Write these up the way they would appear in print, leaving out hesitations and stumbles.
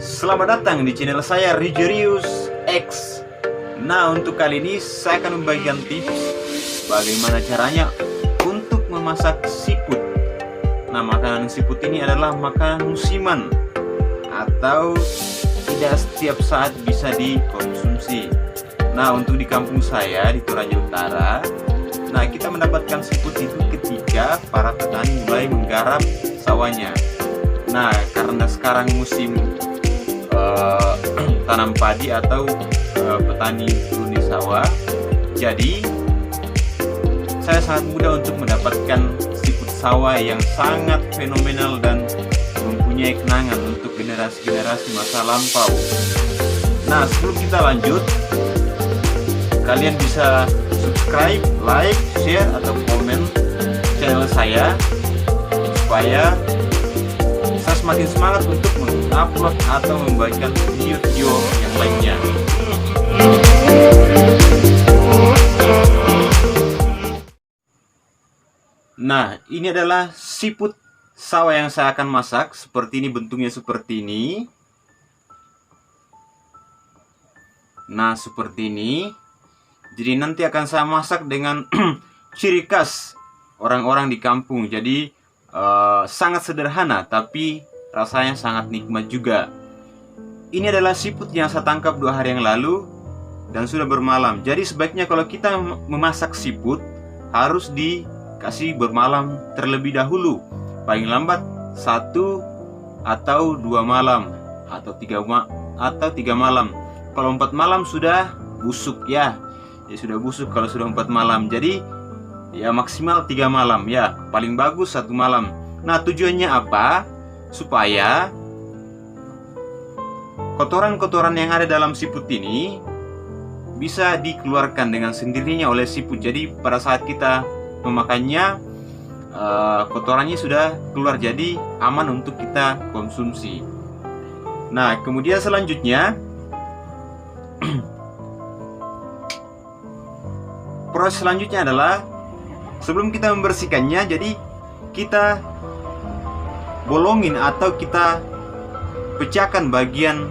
Selamat datang di channel saya Rigerius X. Nah, untuk kali ini saya akan membagikan tips bagaimana caranya untuk memasak siput. Nah, makanan siput ini adalah makanan musiman atau tidak setiap saat bisa dikonsumsi. Nah, untuk di kampung saya di Toraja Utara, nah kita mendapatkan siput itu ketika para petani mulai menggarap sawahnya. Nah, karena sekarang musim tanam padi atau petani turun di sawah, jadi saya sangat mudah untuk mendapatkan siput sawah yang sangat fenomenal dan mempunyai kenangan untuk generasi-generasi masa lampau. Nah, sebelum kita lanjut, kalian bisa subscribe, like, share, atau komen channel saya supaya saya semakin semangat untuk mengupload atau membagikan video-video yang lainnya. Nah, ini adalah siput sawah yang saya akan masak. Seperti ini, bentuknya seperti ini. Nah, seperti ini. Jadi nanti akan saya masak dengan ciri khas orang-orang di kampung. Jadi sangat sederhana, tapi rasanya sangat nikmat juga. Ini adalah siput yang saya tangkap 2 hari yang lalu dan sudah bermalam. Jadi sebaiknya kalau kita memasak siput harus dikasih bermalam terlebih dahulu. Paling lambat 1 atau 2 malam atau 3 malam. Kalau 4 malam sudah busuk ya. Ya sudah busuk kalau sudah 4 malam. Jadi ya maksimal 3 malam ya, paling bagus 1 malam. Nah, tujuannya apa? Supaya kotoran-kotoran yang ada dalam siput ini bisa dikeluarkan dengan sendirinya oleh siput. Jadi pada saat kita memakannya, kotorannya sudah keluar, jadi aman untuk kita konsumsi. Nah, kemudian selanjutnya proses selanjutnya adalah sebelum kita membersihkannya, jadi kita bolongin atau kita pecahkan bagian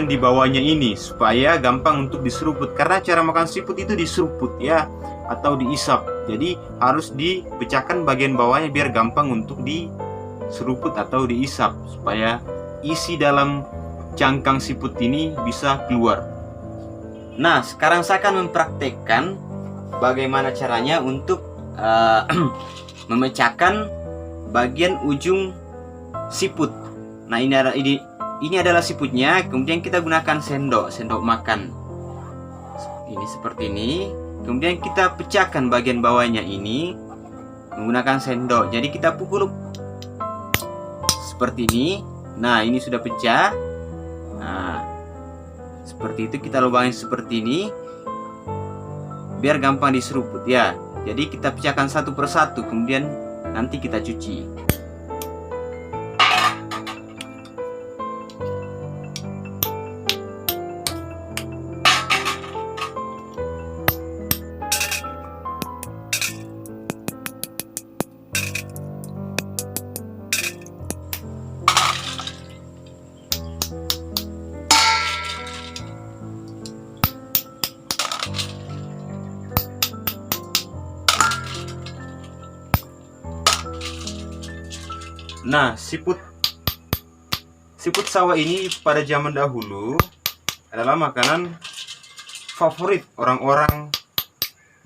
di bawahnya ini supaya gampang untuk diseruput. Karena cara makan siput itu diseruput ya, atau diisap. Jadi harus dipecahkan bagian bawahnya biar gampang untuk diseruput atau diisap, supaya isi dalam cangkang siput ini bisa keluar. Nah, sekarang saya akan mempraktekkan bagaimana caranya untuk memecahkan bagian ujung siput. Nah, ini adalah siputnya. Kemudian kita gunakan sendok makan. Ini seperti ini. Kemudian kita pecahkan bagian bawahnya ini menggunakan sendok. Jadi kita pukul seperti ini. Nah, ini sudah pecah. Nah, seperti itu kita lubangin seperti ini biar gampang diseruput ya. Jadi kita pecahkan satu persatu, kemudian nanti kita cuci. Nah, siput sawah ini pada zaman dahulu adalah makanan favorit orang-orang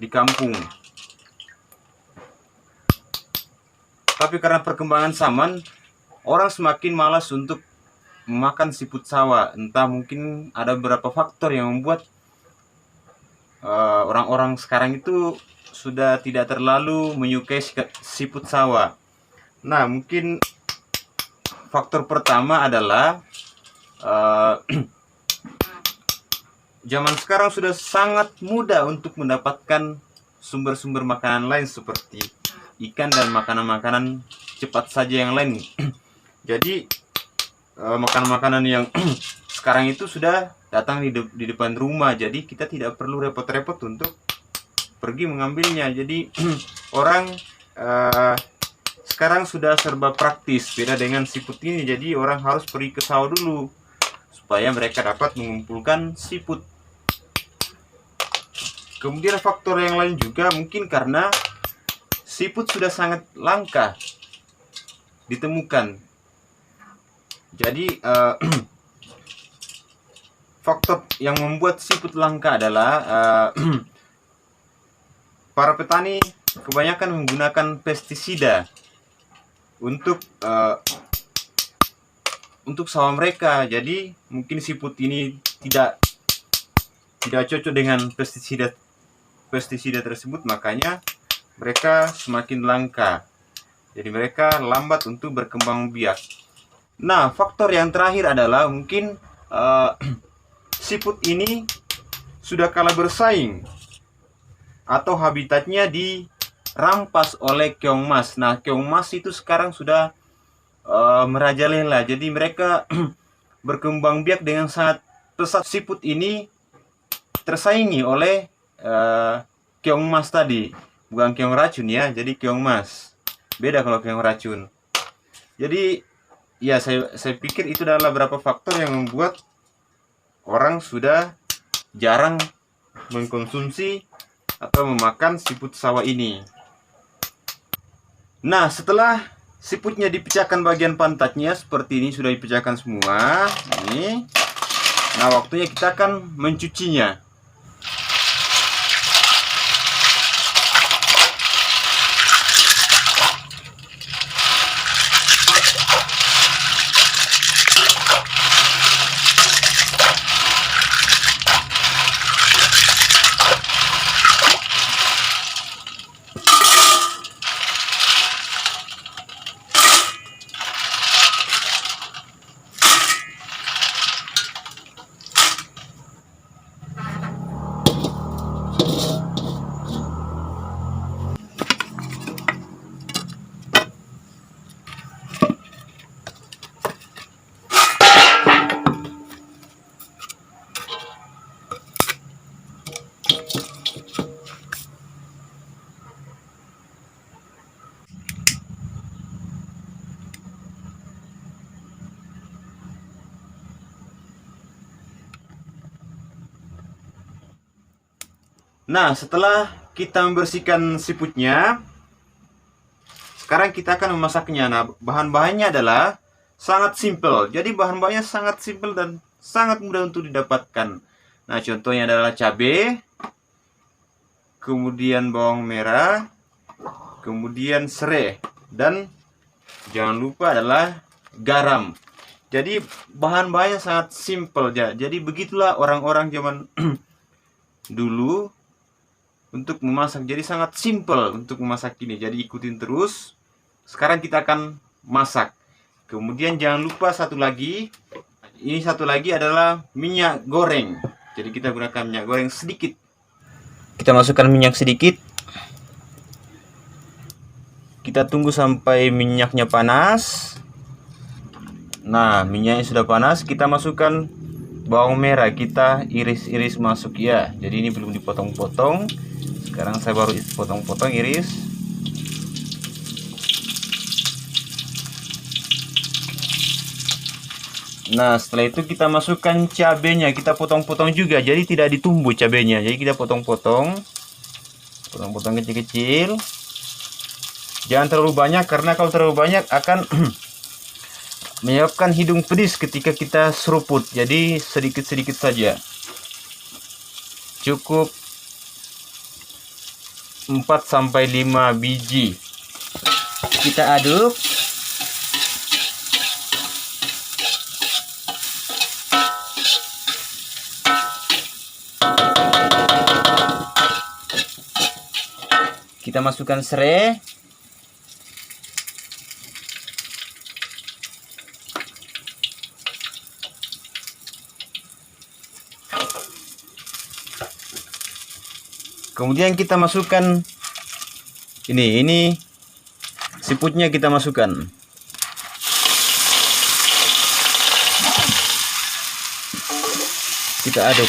di kampung. Tapi karena perkembangan zaman, orang semakin malas untuk memakan siput sawah. Entah mungkin ada beberapa faktor yang membuat orang-orang sekarang itu sudah tidak terlalu menyukai siput sawah. Nah, mungkin faktor pertama adalah zaman sekarang sudah sangat mudah untuk mendapatkan sumber-sumber makanan lain seperti ikan dan makanan-makanan cepat saja yang lain. Jadi makanan-makanan yang sekarang itu sudah datang di depan rumah. Jadi kita tidak perlu repot-repot untuk pergi mengambilnya. Jadi orang sekarang sudah serba praktis, beda dengan siput ini. Jadi orang harus pergi ke sawah dulu supaya mereka dapat mengumpulkan siput. Kemudian faktor yang lain juga mungkin karena siput sudah sangat langka ditemukan. Jadi faktor yang membuat siput langka adalah para petani kebanyakan menggunakan pestisida untuk sawah mereka. Jadi mungkin siput ini tidak cocok dengan pestisida tersebut, makanya mereka semakin langka. Jadi mereka lambat untuk berkembang biak. Nah, faktor yang terakhir adalah mungkin siput ini sudah kalah bersaing atau habitatnya dirampas oleh keong mas. Nah, keong mas itu sekarang sudah merajalela. Jadi mereka berkembang biak dengan sangat pesat. Siput ini tersaingi oleh keong mas tadi. Bukan keong racun ya, jadi keong mas. Beda kalau keong racun. Jadi ya saya pikir itu adalah beberapa faktor yang membuat orang sudah jarang mengkonsumsi atau memakan siput sawah ini. Nah, setelah siputnya dipecahkan bagian pantatnya seperti ini, sudah dipecahkan semua. Ini. Nah, waktunya kita akan mencucinya. Nah, setelah kita membersihkan siputnya, sekarang kita akan memasaknya. Nah, bahan-bahannya adalah sangat simpel. Jadi bahan-bahannya sangat simpel dan sangat mudah untuk didapatkan. Nah, contohnya adalah cabai, kemudian bawang merah, kemudian serai, dan jangan lupa adalah garam. Jadi bahan-bahannya sangat simpel. Jadi begitulah orang-orang zaman dulu untuk memasak. Jadi sangat simpel untuk memasak ini. Jadi ikutin terus. Sekarang kita akan masak. Kemudian jangan lupa satu lagi. Ini satu lagi adalah minyak goreng. Jadi kita gunakan minyak goreng sedikit. Kita masukkan minyak sedikit. Kita tunggu sampai minyaknya panas. Nah, minyaknya sudah panas. Kita masukkan bawang merah. Kita iris-iris masuk ya. Jadi ini belum dipotong-potong. Sekarang saya baru potong-potong, iris. Nah, setelah itu kita masukkan cabenya. Kita potong-potong juga. Jadi tidak ditumbuk cabenya. Jadi kita potong-potong. Potong-potong kecil-kecil. Jangan terlalu banyak, karena kalau terlalu banyak akan menyebabkan hidung pedis ketika kita seruput. Jadi sedikit-sedikit saja. Cukup 4-5 biji. Kita aduk. Kita masukkan serai. Kemudian kita masukkan ini siputnya, kita masukkan. Kita aduk.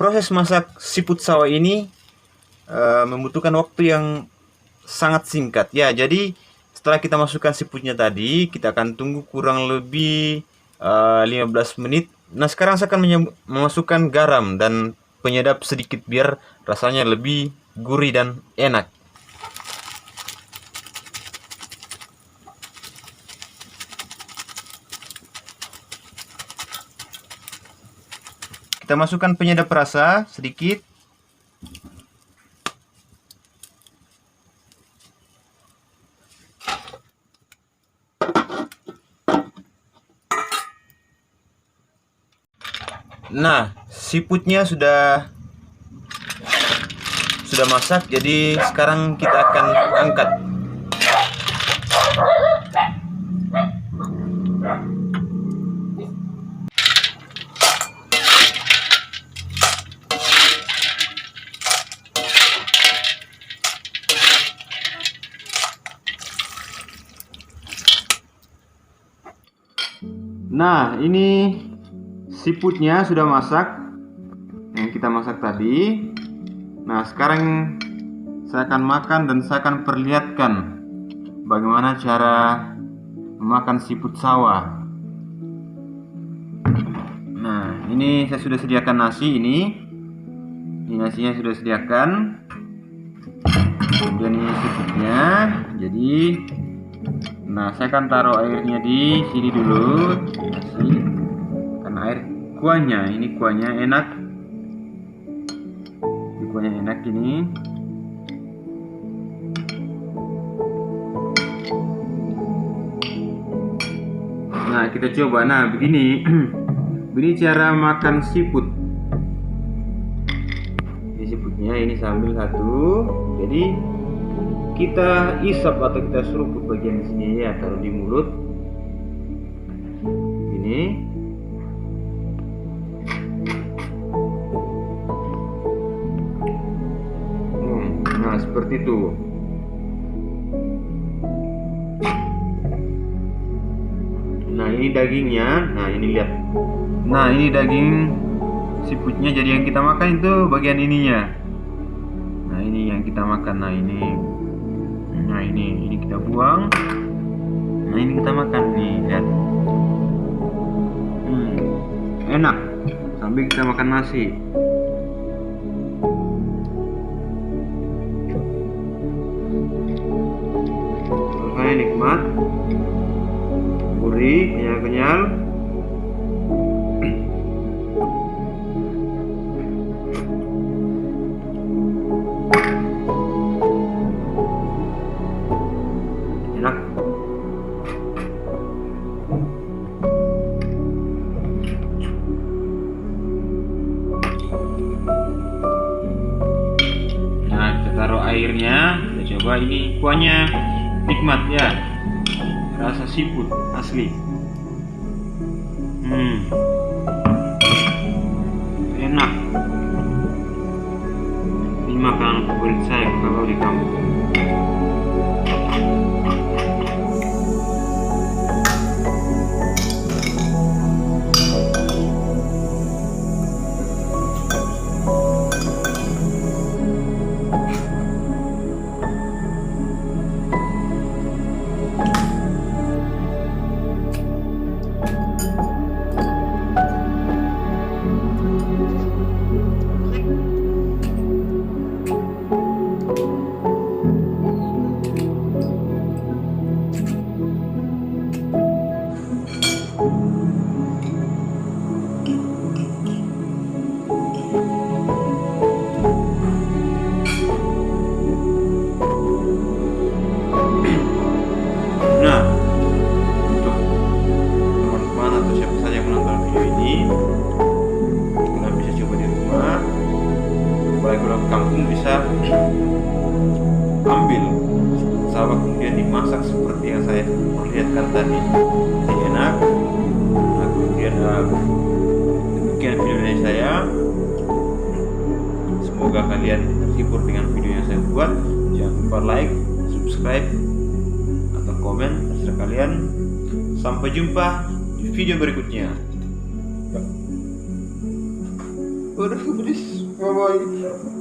proses masak siput sawah ini membutuhkan waktu yang sangat singkat ya. Jadi setelah kita masukkan siputnya tadi, kita akan tunggu kurang lebih 15 menit. Nah, sekarang saya akan memasukkan garam dan penyedap sedikit biar rasanya lebih gurih dan enak. Kita masukkan penyedap rasa sedikit. Nah, siputnya sudah masak, jadi sekarang kita akan angkat. Nah, ini siputnya sudah masak yang kita masak tadi. Nah, sekarang saya akan makan dan saya akan perlihatkan bagaimana cara memakan siput sawah. Nah, ini saya sudah sediakan nasi ini. Ini nasinya sudah sediakan. Kemudian ini siputnya. Jadi nah, saya akan taruh airnya di sini dulu, nasi, karena air kuahnya, ini kuahnya enak, ini. Nah, kita coba. Nah, begini, begini cara makan siput. Ini siputnya, ini sambil satu, jadi kita isap atau kita seruput bagian sini ya, taruh di mulut ini. Nah, seperti itu. Nah, ini dagingnya. Nah, ini lihat. Nah, ini daging siputnya. Jadi yang kita makan itu bagian ininya. Nah, ini yang kita makan. Nah, ini kita buang. Nah, ini kita makan nih, lihat. Enak sambil kita makan nasi. Rasanya nikmat, gurih, kenyal-kenyal. Enak. Nah, kita taruh airnya. Kita coba, ini kuahnya nikmat ya, rasa siput asli. Enak. Ini makanan favorit saya kalau di kampung. Kampung bisa ambil sawah kemudian dimasak seperti yang saya perlihatkan tadi. Jadi enak. Nah, kemudian demikian video dari saya. Semoga kalian terhibur dengan video yang saya buat. Jangan lupa like, subscribe, atau komen, terserah kalian. Sampai jumpa di video berikutnya. Waduh, pedes. Bye-bye.